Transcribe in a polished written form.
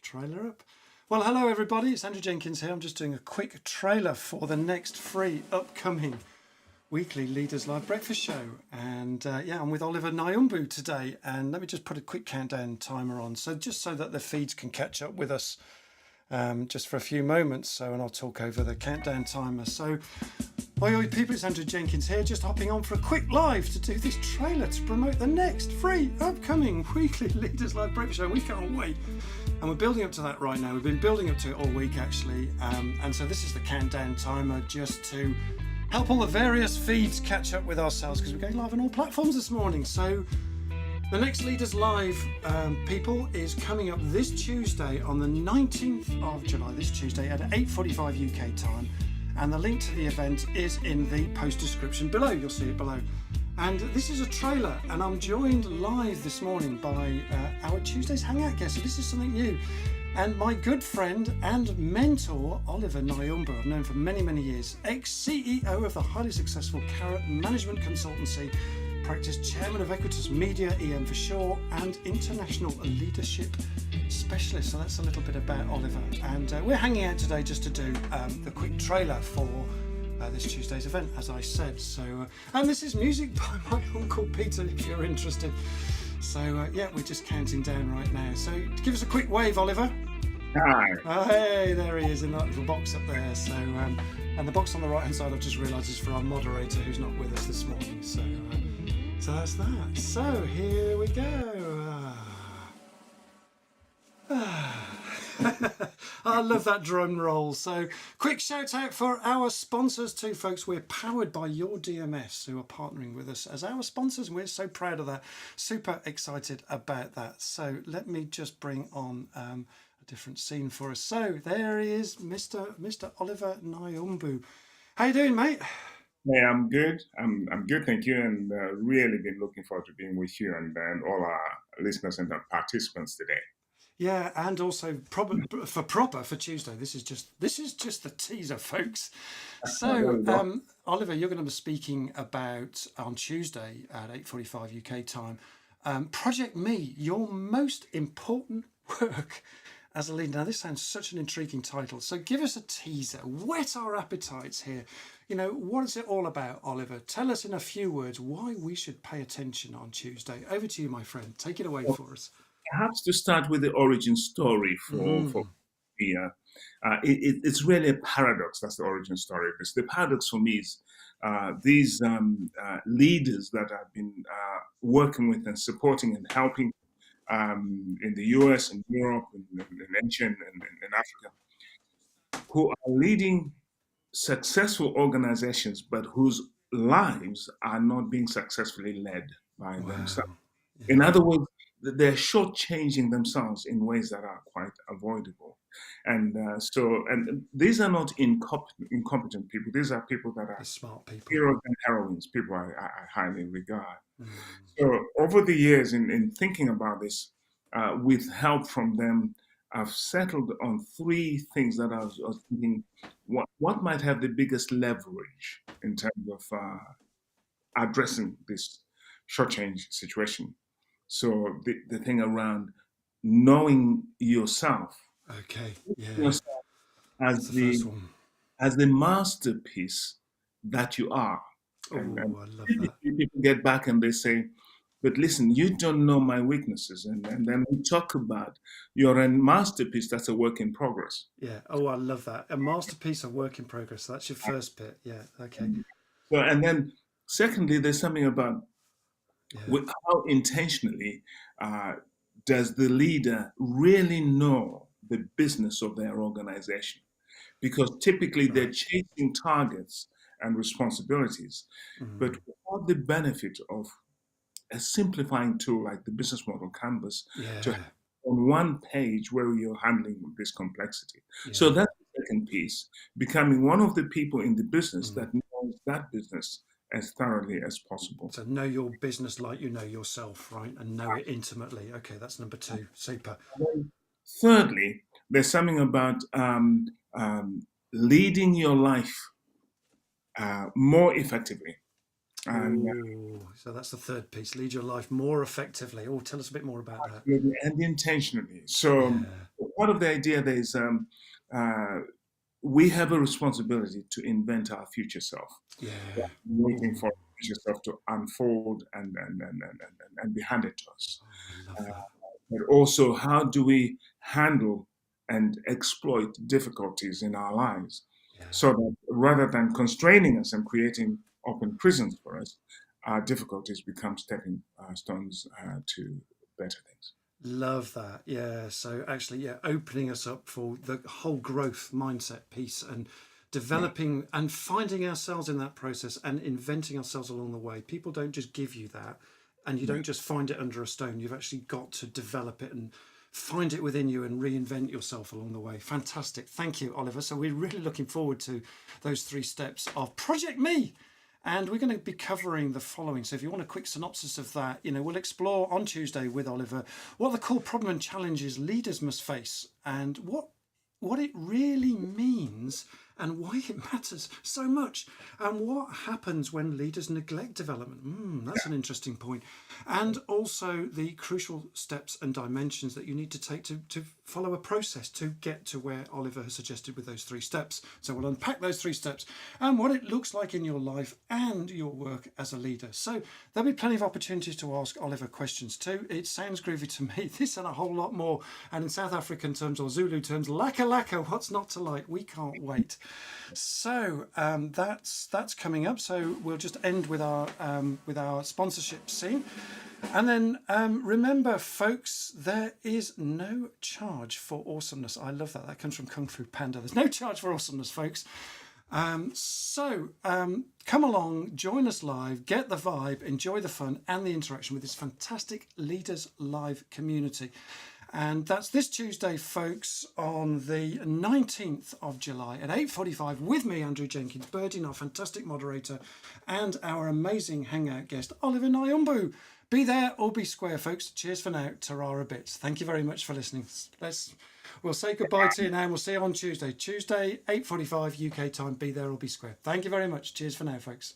Trailer up. Well, hello everybody, it's Andrew Jenkins here. I'm just doing a quick trailer for the next free upcoming weekly Leaders Live breakfast show. And I'm with Oliver Nyumbu today. And let me just put a quick countdown timer on, so just so that the feeds can catch up with us just for a few moments. And I'll talk over the countdown timer. So, oi people, it's Andrew Jenkins here, just hopping on for a quick live to do this trailer to promote the next free upcoming weekly Leaders Live breakfast show. We can't wait. And we're building up to that right now. We've been building up to it all week actually. And so this is the countdown timer just to help all the various feeds catch up with ourselves, because we're going live on all platforms this morning. So the next Leaders Live, people, is coming up this Tuesday on the 19th of July, this Tuesday at 8:45 UK time. And the link to the event is in the post description below. You'll see it below. And this is a trailer, and I'm joined live this morning by our Tuesday's Hangout guest. So this is something new. And my good friend and mentor, Oliver Nyumbu, I've known for many, many years, ex-CEO of the highly successful Caret management consultancy practice, chairman of Equitas Media, EM for short, and international leadership specialist. So that's a little bit about Oliver. And we're hanging out today just to do the quick trailer for this Tuesday's event, as I said. So, and this is music by my Uncle Peter, if you're interested. So, we're just counting down right now. So, give us a quick wave, Oliver. Hi. Oh, hey, there he is in that little box up there. So, and the box on the right-hand side, I've just realised, is for our moderator who's not with us this morning. So, so that's that. So, here we go. I love that drum roll. So quick shout out for our sponsors too, folks. We're powered by Your DMS, who are partnering with us as our sponsors, and we're so proud of that, super excited about that. So let me just bring on a different scene for us. So there he is, Mr. Oliver Nyumbu. How you doing, mate? Hey, I'm good. I'm good, thank you, and really been looking forward to being with you and all our listeners and participants today. Yeah, and also for Tuesday. This is just the teaser, folks. So, Oliver, you're going to be speaking about on Tuesday at 8:45 UK time. Project Me, your most important work as a leader. Now, this sounds such an intriguing title. So, give us a teaser. Whet our appetites here. You know, what is it all about, Oliver? Tell us in a few words why we should pay attention on Tuesday. Over to you, my friend. Take it away for us. Perhaps to start with the origin story for it's really a paradox. That's the origin story. Because the paradox for me is these leaders that I've been working with and supporting and helping in the US and Europe and Asia and Africa, who are leading successful organizations, but whose lives are not being successfully led by themselves. Yeah. In other words, they're shortchanging themselves in ways that are quite avoidable. And and these are not incompetent people. These are people that are smart people, heroes and heroines, people I highly regard. So over the years in thinking about this, with help from them, I've settled on three things that I was thinking, what might have the biggest leverage in terms of addressing this shortchange situation. So the thing around knowing yourself, yourself as the masterpiece that you are. And I love that. People get back and they say, but listen, you don't know my weaknesses. And then we talk about you're a masterpiece that's a work in progress. Yeah. Oh, I love that. A masterpiece of work in progress. So that's your first bit. Yeah. Okay. So, and then secondly, there's something about how intentionally does the leader really know the business of their organization? Because typically they're chasing targets and responsibilities, but without the benefit of a simplifying tool like the business model canvas to have on one page where you're handling this complexity. So that's the second piece, becoming one of the people in the business that knows that business as thoroughly as possible. So know your business like you know yourself, right? And know it intimately. Okay, that's number two. Super. Thirdly, there's something about leading your life more effectively. So that's the third piece. Lead your life more effectively. Oh, tell us a bit more about that. And intentionally. So part of the idea there is we have a responsibility to invent our future self. Yeah. Waiting for future self to unfold and be handed to us. I love that. But also, how do we handle and exploit difficulties in our lives Yeah. so that rather than constraining us and creating open prisons for us, our difficulties become stepping stones to better things. Love that. Yeah. So actually, yeah, opening us up for the whole growth mindset piece and developing and finding ourselves in that process and inventing ourselves along the way. People don't just give you that and you don't just find it under a stone. You've actually got to develop it and find it within you and reinvent yourself along the way. Fantastic. Thank you, Oliver. So we're really looking forward to those 3 steps of Project Me. And we're going to be covering the following. So if you want a quick synopsis of that, we'll explore on Tuesday with Oliver what the core problem and challenges leaders must face and what it really means and why it matters so much and what happens when leaders neglect development. That's an interesting point. And also the crucial steps and dimensions that you need to take to follow a process to get to where Oliver has suggested with those 3 steps. So we'll unpack those 3 steps and what it looks like in your life and your work as a leader. So there'll be plenty of opportunities to ask Oliver questions too. It sounds groovy to me. This and a whole lot more. And in South African terms or Zulu terms, laka laka, what's not to like? We can't wait. So that's coming up. So we'll just end with our sponsorship scene. And then remember, folks, there is no charge for awesomeness. I love that. That comes from Kung Fu Panda. There's no charge for awesomeness, folks. So come along, join us live, get the vibe, enjoy the fun and the interaction with this fantastic Leaders Live community. And that's this Tuesday, folks, on the 19th of July at 8:45 with me, Andrew Jenkins, Birdie, our fantastic moderator, and our amazing hangout guest, Oliver Nyumbu. Be there or be square, folks. Cheers for now. Tarara bits. Thank you very much for listening. We'll say goodbye to you now and we'll see you on Tuesday. Tuesday, 8:45 UK time. Be there or be square. Thank you very much. Cheers for now, folks.